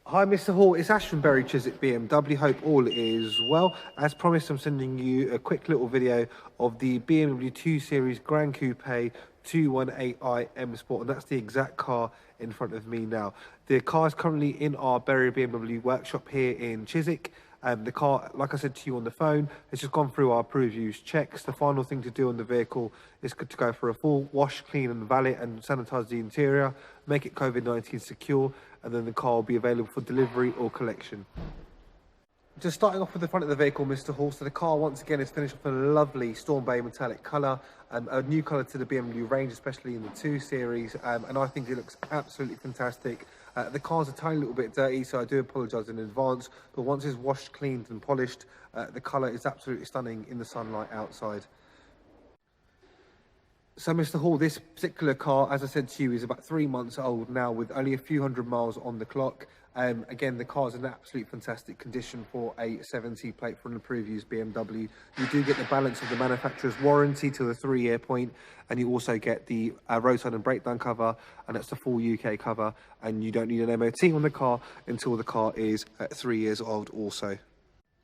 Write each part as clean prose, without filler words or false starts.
Hi Mr. Hall, it's Ash from Berry Chiswick BMW, hope all is well. As promised, I'm sending you a quick little video of the BMW 2 Series Gran Coupe 218i M Sport, and that's the exact car in front of me now. The car is currently in our Berry BMW workshop here in Chiswick. The car, like I said to you on the phone, has just gone through our approved use checks. The final thing to do on the vehicle is to go for a full wash, clean and valet and sanitize the interior, make it COVID-19 secure, and then the car will be available for delivery or collection. Just starting off with the front of the vehicle, Mr. Hall. So the car once again is finished with a lovely Storm Bay metallic colour, a new colour to the BMW range, especially in the 2 Series, and I think it looks absolutely fantastic. The car's a tiny little bit dirty, so I do apologise in advance, but once it's washed, cleaned and polished, the colour is absolutely stunning in the sunlight outside. So Mr. Hall, this particular car, as I said to you, is about 3 months old now with only a few hundred miles on the clock. Again, the car is in absolute fantastic condition for a 70 plate for an approved used BMW. You do get the balance of the manufacturer's warranty to the 3-year point, and you also get the roadside and breakdown cover, and that's the full UK cover, and you don't need an MOT on the car until the car is 3 years old also.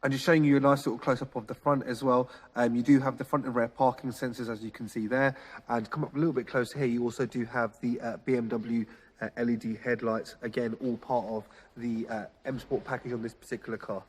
And just showing you a nice little close-up of the front as well. You do have the front and rear parking sensors, as you can see there. And come up a little bit closer here, you also do have the BMW LED headlights. Again, all part of the M Sport package on this particular car.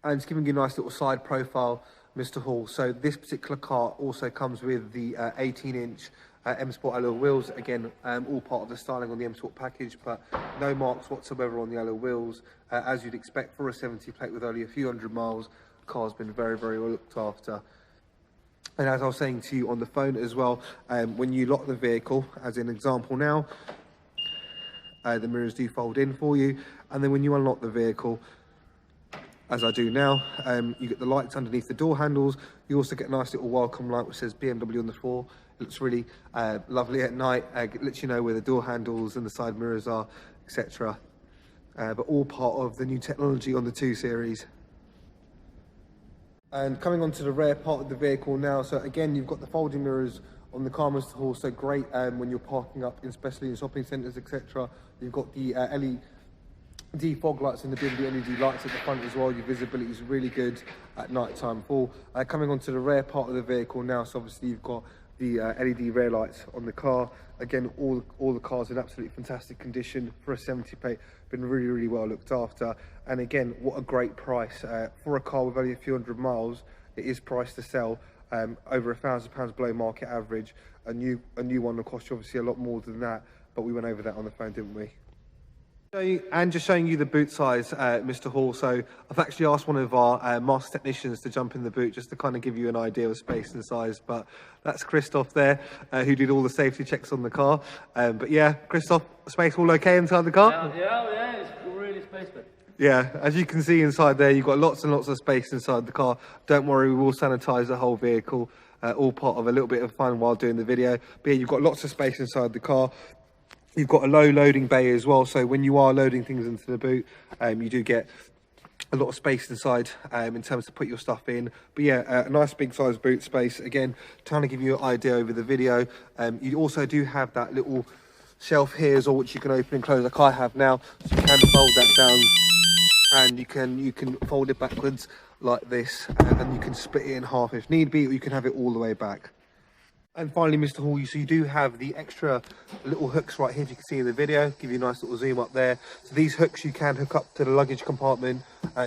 And just giving you a nice little side profile, Mr. Hall. So this particular car also comes with the 18-inch M Sport alloy wheels. Again, all part of the styling on the M Sport package, but no marks whatsoever on the alloy wheels. As you'd expect for a 70 plate with only a few hundred miles, the car's been very, very well looked after. And as I was saying to you on the phone as well, when you lock the vehicle, as an example now, the mirrors do fold in for you. And then when you unlock the vehicle, as I do now, you get the lights underneath the door handles. You also get a nice little welcome light which says BMW on the floor. It looks really lovely at night. It lets you know where the door handles and the side mirrors are, etc. But all part of the new technology on the 2 Series. And coming on to the rear part of the vehicle now, so again, you've got the folding mirrors on the car, Mr. Hall, so great when you're parking up, especially in shopping centres, etc. You've got the LED fog lights and the BMW LED lights at the front as well. Your visibility is really good at night time. Coming on to the rear part of the vehicle now, so obviously you've got the LED rear lights on the car. Again, all the cars in absolutely fantastic condition for a 70 plate. Been really, really well looked after. And again, what a great price for a car with only a few hundred miles. It is priced to sell over £1,000 below market average. A new one will cost you obviously a lot more than that, but we went over that on the phone, didn't we? And just showing you the boot size, Mr. Hall. So I've actually asked one of our master technicians to jump in the boot just to kind of give you an idea of space and size. But that's Christoph there, who did all the safety checks on the car. But yeah, Christoph, space all okay inside the car? Yeah, it's really spacious. Yeah, as you can see inside there, you've got lots and lots of space inside the car. Don't worry, we will sanitize the whole vehicle. All part of a little bit of fun while doing the video. But yeah, you've got lots of space inside the car. You've got a low loading bay as well, so when you are loading things into the boot, you do get a lot of space inside in terms to put your stuff in. But yeah, a nice big size boot space. Again, trying to give you an idea over the video. You also do have that little shelf here as well, which you can open and close like I have now. So you can fold that down, and you can fold it backwards like this, and you can split it in half if need be, or you can have it all the way back. And finally, Mr. Hall, so you do have the extra little hooks right here, as you can see in the video. Give you a nice little zoom up there. So these hooks you can hook up to the luggage compartment.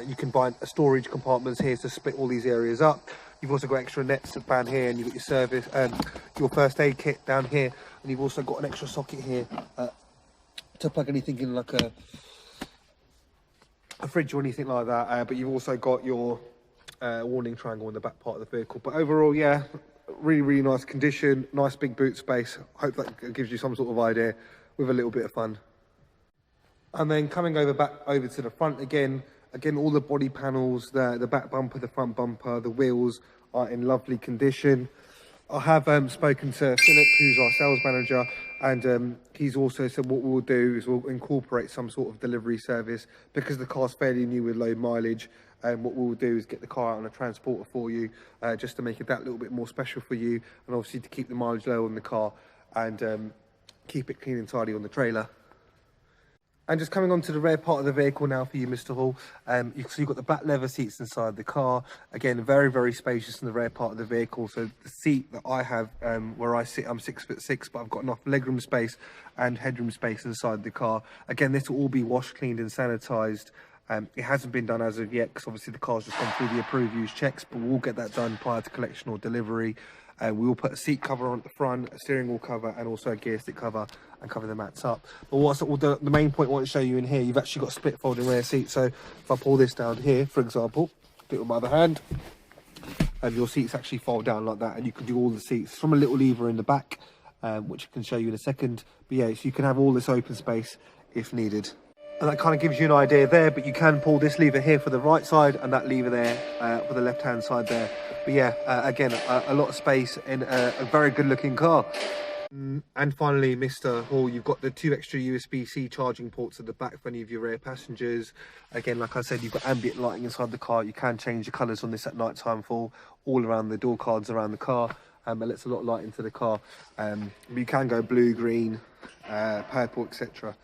You can buy a storage compartments here to split all these areas up. You've also got extra nets down here, and you've got your service, your first aid kit down here, and you've also got an extra socket here to plug anything in, like a fridge or anything like that. But you've also got your warning triangle in the back part of the vehicle. But overall, yeah, really, really nice condition, nice big boot space. Hope that gives you some sort of idea with a little bit of fun. And then coming back over to the front again, all the body panels, the back bumper, the front bumper, the wheels are in lovely condition. I have spoken to Philip, who's our sales manager, and he's also said what we'll do is we'll incorporate some sort of delivery service because the car's fairly new with low mileage. What we'll do is get the car out on a transporter for you, just to make it that little bit more special for you, and obviously to keep the mileage low on the car and keep it clean and tidy on the trailer. And just coming on to the rear part of the vehicle now for you, Mr. Hall. So you've got the black leather seats inside the car. Again, very, very spacious in the rear part of the vehicle. So the seat that I have, where I sit, I'm 6'6", but I've got enough legroom space and headroom space inside the car. Again, this will all be washed, cleaned and sanitised. It hasn't been done as of yet because obviously the car's just gone through the approved use checks, but we'll get that done prior to collection or delivery. We will put a seat cover on at the front, a steering wheel cover, and also a gear stick cover, and cover the mats up. But what's the main point I want to show you in here, you've actually got split folding rear seats. So if I pull this down here, for example, do it with my other hand, and your seats actually fold down like that, and you can do all the seats from a little lever in the back, which I can show you in a second. But yeah, so you can have all this open space if needed. And that kind of gives you an idea there, but you can pull this lever here for the right side and that lever there for the left hand side there. But yeah, again, a lot of space in a very good looking car. And finally, Mr. Hall, you've got the 2 extra USB-C charging ports at the back for any of your rear passengers. Again, like I said, you've got ambient lighting inside the car. You can change the colours on this at night time for all around the door cards around the car. It lets a lot of light into the car. You can go blue, green, purple, etc.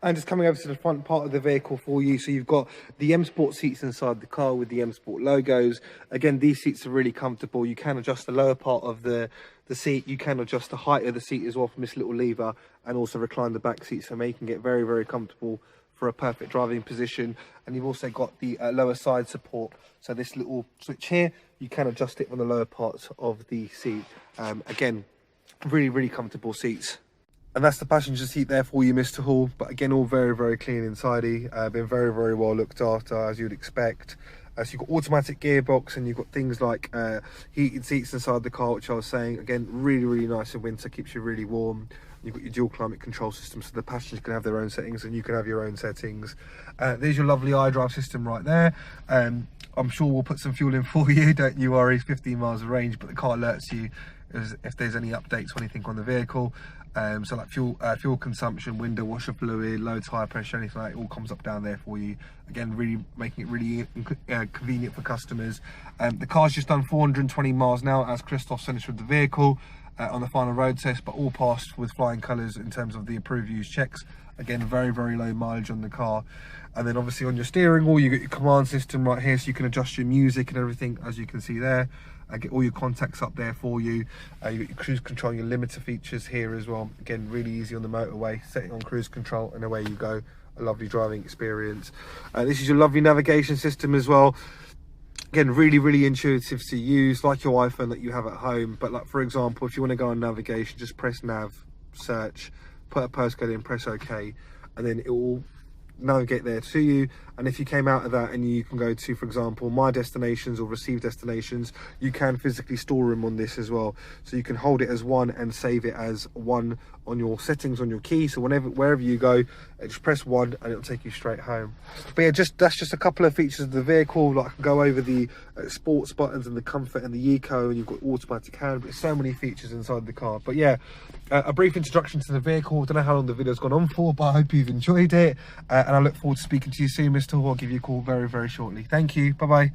And just coming over to the front part of the vehicle for you, so you've got the M Sport seats inside the car with the M Sport logos. Again, these seats are really comfortable. You can adjust the lower part of the seat. You can adjust the height of the seat as well from this little lever, and also recline the back seat, so making it very, very comfortable for a perfect driving position. And you've also got the lower side support. So this little switch here, you can adjust it on the lower parts of the seat. Again, really, really comfortable seats. And that's the passenger seat there for you, Mr. Hall. But again, all very, very clean and tidy. Been very, very well looked after, as you'd expect. So you've got automatic gearbox, and you've got things like heated seats inside the car, which I was saying, again, really, really nice in winter, keeps you really warm. You've got your dual climate control system, so the passengers can have their own settings and you can have your own settings. There's your lovely iDrive system right there. I'm sure we'll put some fuel in for you, don't you worry, 15 miles of range, but the car alerts you if there's any updates or anything on the vehicle. So like fuel consumption, window washer fluid, low tyre pressure, anything like that, it all comes up down there for you. Again, really making it really convenient for customers. The car's just done 420 miles now, as Christoph finished with the vehicle on the final road test, but all passed with flying colours in terms of the approved use checks. Again, very, very low mileage on the car. And then obviously on your steering wheel, you got your command system right here, so you can adjust your music and everything, as you can see there. Get all your contacts up there for you. You got your cruise control, your limiter features here as well. Again, really easy on the motorway. Setting on cruise control and away you go. A lovely driving experience. This is your lovely navigation system as well. Again, really, really intuitive to use, like your iPhone that you have at home. But like, for example, if you want to go on navigation, just press nav, search, put a postcode in, press OK, and then it will navigate there to you. And if you came out of that and you can go to, for example, my destinations or receive destinations, you can physically store them on this as well. So you can hold it as one and save it as one on your settings on your key. So wherever you go, just press one and it'll take you straight home. But yeah, that's just a couple of features of the vehicle. Like I can go over the sports buttons and the comfort and the eco, and you've got automatic handbrake. So many features inside the car. But yeah, a brief introduction to the vehicle. Don't know how long the video's gone on for, but I hope you've enjoyed it. And I look forward to speaking to you soon, Mr. Hall. I'll give you a call very, very shortly. Thank you. Bye-bye.